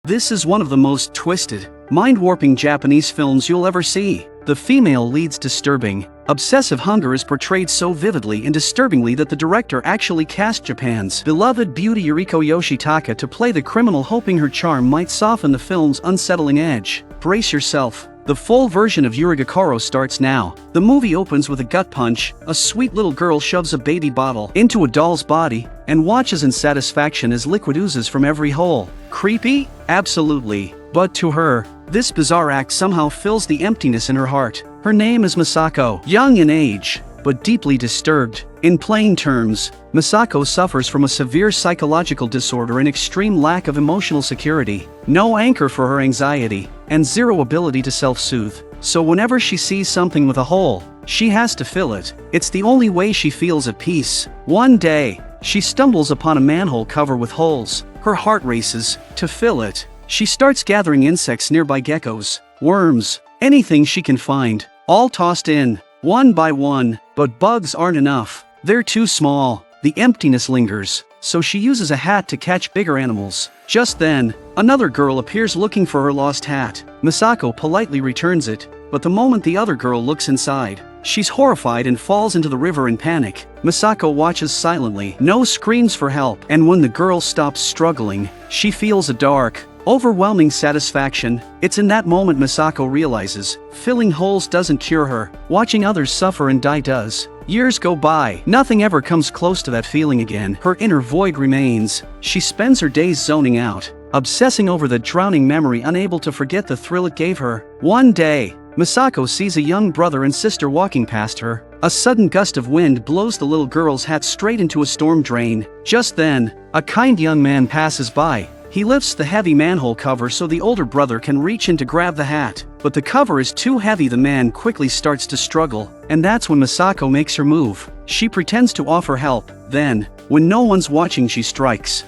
This is one of the most twisted, mind-warping Japanese films you'll ever see. The female lead's disturbing, obsessive hunger is portrayed so vividly and disturbingly that the director actually cast Japan's beloved beauty Yuriko Yoshitaka to play the criminal, hoping her charm might soften the film's unsettling edge. Brace yourself. The full version of Yurigokoro starts now. The movie opens with a gut punch. A sweet little girl shoves a baby bottle into a doll's body and watches in satisfaction as liquid oozes from every hole. Creepy? Absolutely. But to her, this bizarre act somehow fills the emptiness in her heart. Her name is Misako. Young in age, but deeply disturbed. In plain terms, Misako suffers from a severe psychological disorder and extreme lack of emotional security. No anchor for her anxiety, and zero ability to self-soothe. So whenever she sees something with a hole, she has to fill it. It's the only way she feels at peace. One day, she stumbles upon a manhole cover with holes. Her heart races. To fill it, she starts gathering insects, nearby geckos, worms, anything she can find, all tossed in, one by one. But bugs aren't enough. They're too small. The emptiness lingers, so she uses a hat to catch bigger animals. Just then, another girl appears looking for her lost hat. Misako politely returns it, but the moment the other girl looks inside, she's horrified and falls into the river in panic. Misako watches silently, no screams for help, and when the girl stops struggling, she feels a dark, overwhelming satisfaction. It's in that moment Misako realizes, filling holes doesn't cure her, watching others suffer and die does. Years go by, nothing ever comes close to that feeling again. Her inner void remains. She spends her days zoning out, obsessing over the drowning memory, unable to forget the thrill it gave her. One day, Misako sees a young brother and sister walking past her. A sudden gust of wind blows the little girl's hat straight into a storm drain. Just then, a kind young man passes by. He lifts the heavy manhole cover so the older brother can reach in to grab the hat. But the cover is too heavy. The man quickly starts to struggle, and that's when Misako makes her move. She pretends to offer help. Then, when no one's watching, she strikes.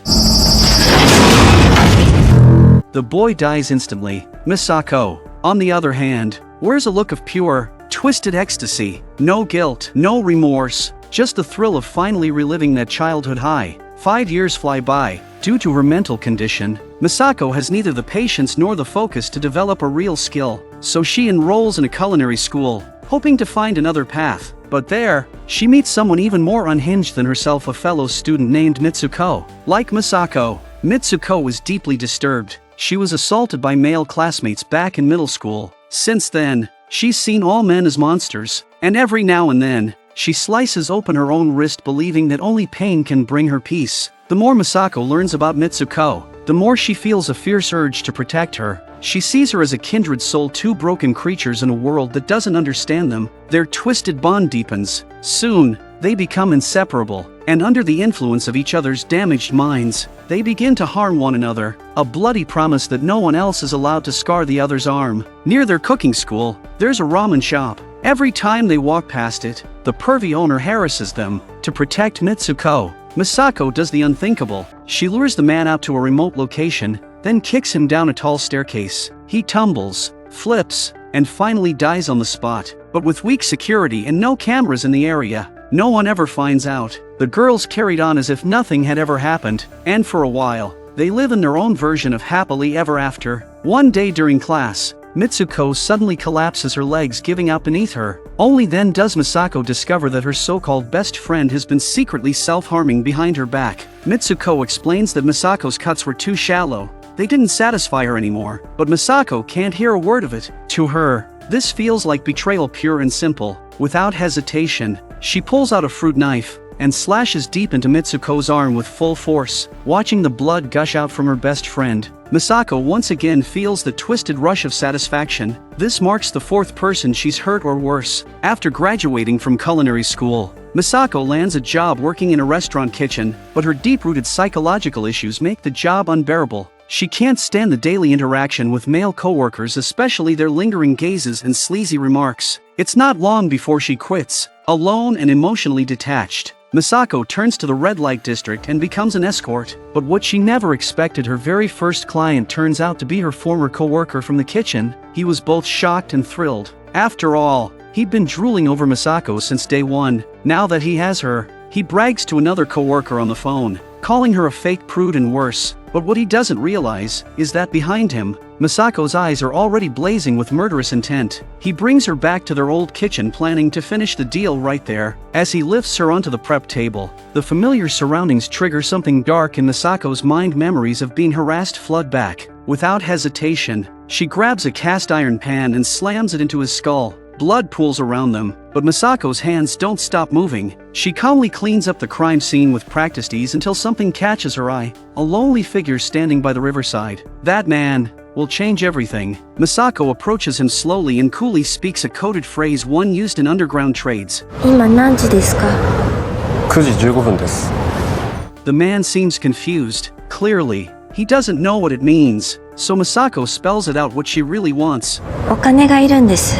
The boy dies instantly. Misako, on the other hand, wears a look of pure, twisted ecstasy. No guilt, no remorse, just the thrill of finally reliving that childhood high. 5 years fly by. Due to her mental condition, Misako has neither the patience nor the focus to develop a real skill, so she enrolls in a culinary school, hoping to find another path. But there, she meets someone even more unhinged than herself, a fellow student named Mitsuko. Like Misako, Mitsuko was deeply disturbed. She was assaulted by male classmates back in middle school. Since then, she's seen all men as monsters, and every now and then, she slices open her own wrist, believing that only pain can bring her peace. The more Misako learns about Mitsuko, the more she feels a fierce urge to protect her. She sees her as a kindred soul, two broken creatures in a world that doesn't understand them. Their twisted bond deepens. Soon, they become inseparable, and under the influence of each other's damaged minds, they begin to harm one another. A bloody promise that no one else is allowed to scar the other's arm. Near their cooking school, there's a ramen shop. Every time they walk past it, the pervy owner harasses them. To protect Mitsuko, Misako does the unthinkable. She lures the man out to a remote location, then kicks him down a tall staircase. He tumbles, flips, and finally dies on the spot. But with weak security and no cameras in the area, no one ever finds out. The girls carried on as if nothing had ever happened, and for a while, they live in their own version of happily ever after. One day during class, Mitsuko suddenly collapses, her legs giving out beneath her. Only then does Misako discover that her so-called best friend has been secretly self-harming behind her back. Mitsuko explains that Misako's cuts were too shallow. They didn't satisfy her anymore, but Misako can't hear a word of it. To her, this feels like betrayal, pure and simple. Without hesitation, she pulls out a fruit knife and slashes deep into Mitsuko's arm with full force. Watching the blood gush out from her best friend, Misako once again feels the twisted rush of satisfaction. This marks the fourth person she's hurt, or worse. After graduating from culinary school, Misako lands a job working in a restaurant kitchen, but her deep-rooted psychological issues make the job unbearable. She can't stand the daily interaction with male coworkers, especially their lingering gazes and sleazy remarks. It's not long before she quits. Alone and emotionally detached, Misako turns to the red light district and becomes an escort. But what she never expected, her very first client turns out to be her former coworker from the kitchen. He was both shocked and thrilled. After all, he'd been drooling over Misako since day one. Now that he has her, he brags to another coworker on the phone. calling her a fake prude and worse. But what he doesn't realize is that behind him, Misako's eyes are already blazing with murderous intent. He brings her back to their old kitchen, planning to finish the deal right there. As he lifts her onto the prep table, the familiar surroundings trigger something dark in Misako's mind. Memories of being harassed flood back. Without hesitation, she grabs a cast iron pan and slams it into his skull. Blood pools around them, but Misako's hands don't stop moving. She calmly cleans up the crime scene with practiced ease until something catches her eye. A lonely figure standing by the riverside. That man will change everything. Misako approaches him slowly and coolly speaks a coded phrase, one used in underground trades. 今何時ですか? 9時15分です. The man seems confused. Clearly, he doesn't know what it means, so Misako spells it out what she really wants. お金がいるんです.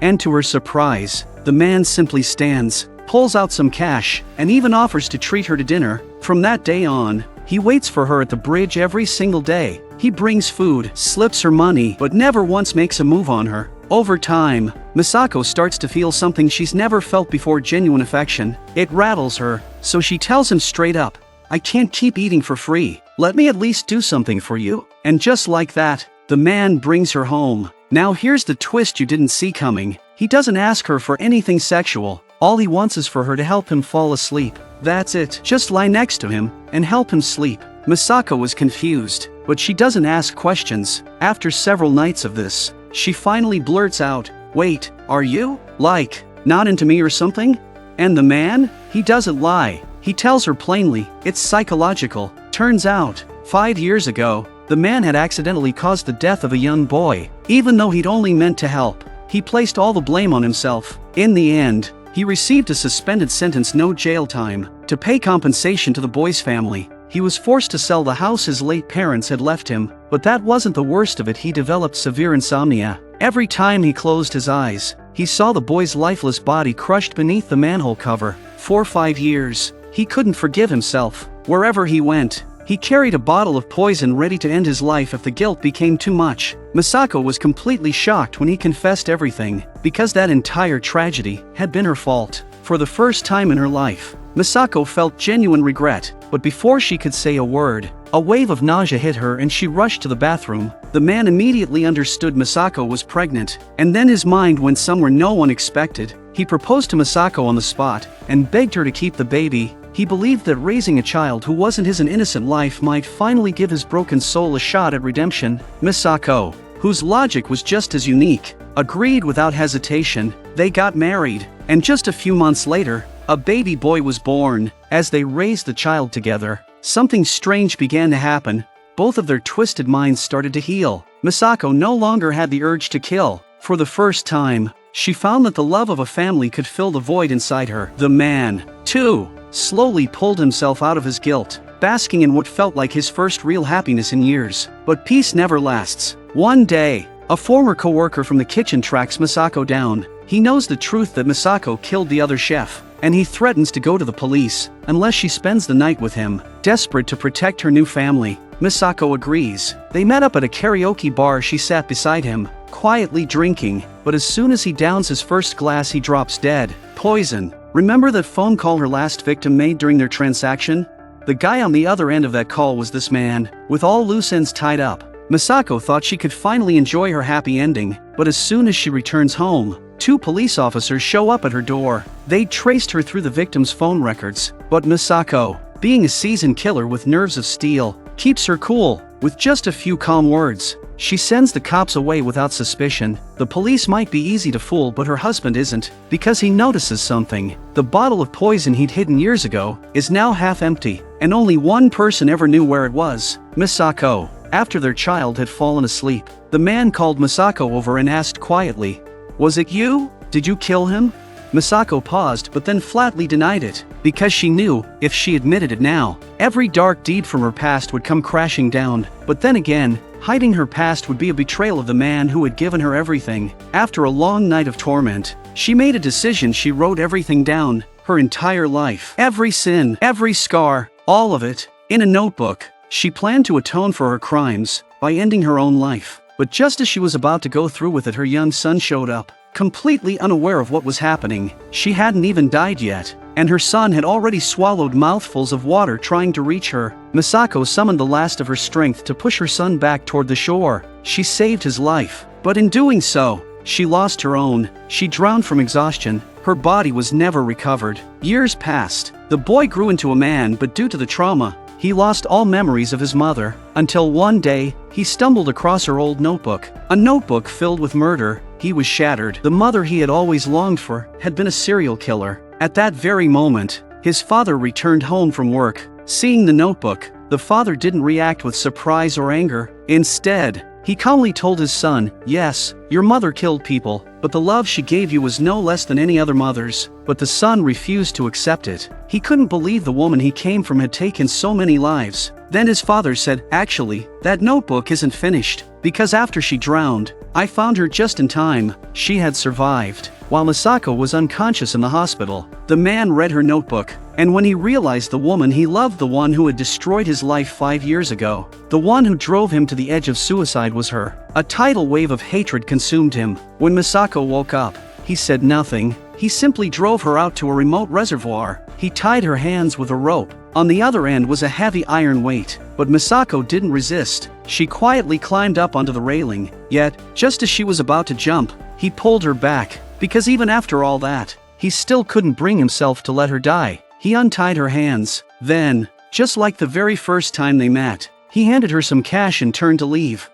And to her surprise, the man simply stands, pulls out some cash, and even offers to treat her to dinner. From that day on, he waits for her at the bridge every single day. He brings food, slips her money, but never once makes a move on her. Over time, Misako starts to feel something she's never felt before, genuine affection. It rattles her, so she tells him straight up, "I can't keep eating for free. Let me at least do something for you." And just like that, the man brings her home. Now here's the twist you didn't see coming. He doesn't ask her for anything sexual. All he wants is for her to help him fall asleep. That's it. Just lie next to him and help him sleep. Misako was confused, but she doesn't ask questions. After several nights of this, she finally blurts out, "Wait, are you, like, not into me or something?" And the man? He doesn't lie. He tells her plainly, it's psychological. Turns out, 5 years ago, the man had accidentally caused the death of a young boy. Even though he'd only meant to help, he placed all the blame on himself. In the end, he received a suspended sentence, no jail time. To pay compensation to the boy's family, he was forced to sell the house his late parents had left him. But that wasn't the worst of it. He developed severe insomnia. Every time he closed his eyes, he saw the boy's lifeless body crushed beneath the manhole cover. For 5 years, he couldn't forgive himself. Wherever he went, he carried a bottle of poison ready to end his life if the guilt became too much. Misako was completely shocked when he confessed everything, because that entire tragedy had been her fault. For the first time in her life, Misako felt genuine regret, but before she could say a word, a wave of nausea hit her and she rushed to the bathroom. The man immediately understood Misako was pregnant, and then his mind went somewhere no one expected. He proposed to Misako on the spot, and begged her to keep the baby. He believed that raising a child who wasn't his, an innocent life, might finally give his broken soul a shot at redemption. Misako, whose logic was just as unique, agreed without hesitation. They got married, and just a few months later, a baby boy was born. As they raised the child together, something strange began to happen. Both of their twisted minds started to heal. Misako no longer had the urge to kill. For the first time, she found that the love of a family could fill the void inside her. The man, too, slowly pulled himself out of his guilt, basking in what felt like his first real happiness in years. But peace never lasts. One day, a former co-worker from the kitchen tracks Misako down. He knows the truth that Misako killed the other chef, and he threatens to go to the police unless she spends the night with him. Desperate to protect her new family, Misako agrees. They met up at a karaoke bar. She sat beside him, quietly drinking, but as soon as he downs his first glass, he drops dead. Poison. Remember that phone call her last victim made during their transaction? The guy on the other end of that call was this man, with all loose ends tied up. Misako thought she could finally enjoy her happy ending, but as soon as she returns home, 2 police officers show up at her door. They traced her through the victim's phone records, but Misako, being a seasoned killer with nerves of steel, keeps her cool. With just a few calm words, she sends the cops away without suspicion. The police might be easy to fool, but her husband isn't, because he notices something. The bottle of poison he'd hidden years ago is now half empty, and only one person ever knew where it was: Misako. After their child had fallen asleep, the man called Misako over and asked quietly, "Was it you? Did you kill him?" Misako paused but then flatly denied it, because she knew, if she admitted it now, every dark deed from her past would come crashing down. But then again, hiding her past would be a betrayal of the man who had given her everything. After a long night of torment, she made a decision. She wrote everything down, her entire life, every sin, every scar, all of it, in a notebook. She planned to atone for her crimes by ending her own life. But just as she was about to go through with it, her young son showed up. completely unaware of what was happening. She hadn't even died yet, and her son had already swallowed mouthfuls of water trying to reach her. Misako summoned the last of her strength to push her son back toward the shore. She saved his life, but in doing so, she lost her own. She drowned from exhaustion. Her body was never recovered. Years passed. The boy grew into a man, but due to the trauma, he lost all memories of his mother, until one day, he stumbled across her old notebook. A notebook filled with murder. He was shattered. The mother he had always longed for had been a serial killer. At that very moment, his father returned home from work. Seeing the notebook, the father didn't react with surprise or anger. Instead, he calmly told his son, "Yes, your mother killed people, but the love she gave you was no less than any other mother's." But the son refused to accept it. He couldn't believe the woman he came from had taken so many lives. Then his father said, "Actually, that notebook isn't finished, because after she drowned, I found her just in time. She had survived." While Misako was unconscious in the hospital, the man read her notebook, and when he realized the woman he loved, the one who had destroyed his life 5 years ago, the one who drove him to the edge of suicide, was her, a tidal wave of hatred consumed him. When Misako woke up, he said nothing. He simply drove her out to a remote reservoir. He tied her hands with a rope. On the other end was a heavy iron weight, but Misako didn't resist. She quietly climbed up onto the railing, yet, just as she was about to jump, he pulled her back, because even after all that, he still couldn't bring himself to let her die. He untied her hands. Then, just like the very first time they met, he handed her some cash and turned to leave.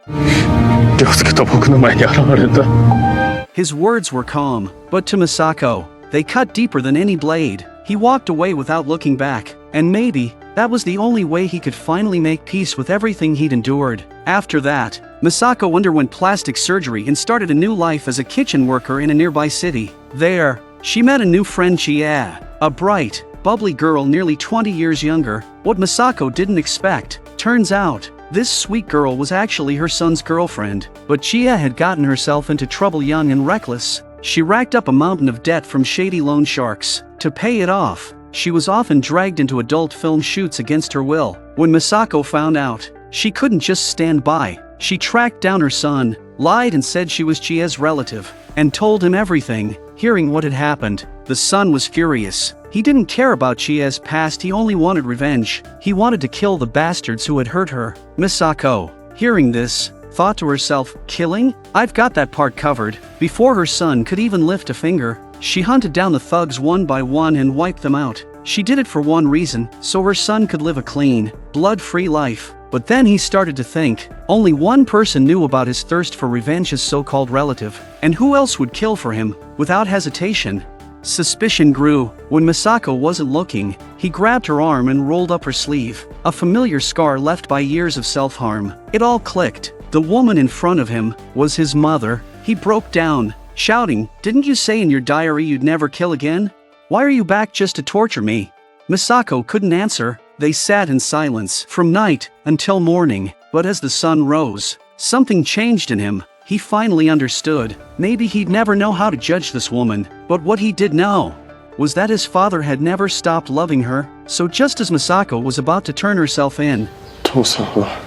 His words were calm, but to Misako, they cut deeper than any blade. He walked away without looking back, and maybe that was the only way he could finally make peace with everything he'd endured. After that, Misako underwent plastic surgery and started a new life as a kitchen worker in a nearby city. There, she met a new friend, Chia, a bright, bubbly girl nearly 20 years younger. What Misako didn't expect, turns out, this sweet girl was actually her son's girlfriend. But Chia had gotten herself into trouble young and reckless. She racked up a mountain of debt from shady loan sharks. To pay it off, she was often dragged into adult film shoots against her will. When Misako found out, she couldn't just stand by. She tracked down her son, lied and said she was Chia's relative, and told him everything. Hearing what had happened, the son was furious. He didn't care about Chia's past, he only wanted revenge. He wanted to kill the bastards who had hurt her. Misako, hearing this, thought to herself, "Killing? I've got that part covered." Before her son could even lift a finger, she hunted down the thugs one by one and wiped them out. She did it for one reason, so her son could live a clean, blood-free life. But then he started to think, only one person knew about his thirst for revenge, his so-called relative. And who else would kill for him? Without hesitation, suspicion grew. When Misako wasn't looking, he grabbed her arm and rolled up her sleeve. A familiar scar left by years of self-harm. It all clicked. The woman in front of him was his mother. He broke down, shouting, "Didn't you say in your diary you'd never kill again? Why are you back just to torture me?" Misako couldn't answer. They sat in silence from night until morning. But as the sun rose, something changed in him. He finally understood. Maybe he'd never know how to judge this woman, but what he did know was that his father had never stopped loving her. So just as Misako was about to turn herself in, 父さんは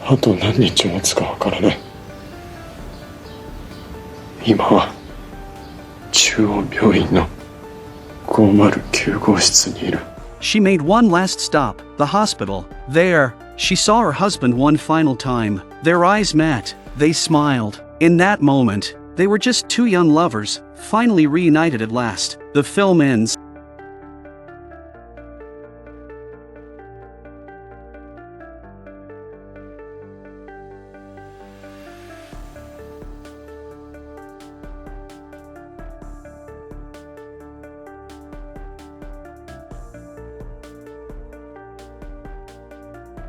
あと何日持つかわからない。今は中央病院の509号室にいる。 she made one last stop, the hospital. There, she saw her husband one final time. Their eyes met. They smiled. In that moment, they were just two young lovers, finally reunited at last. The film ends.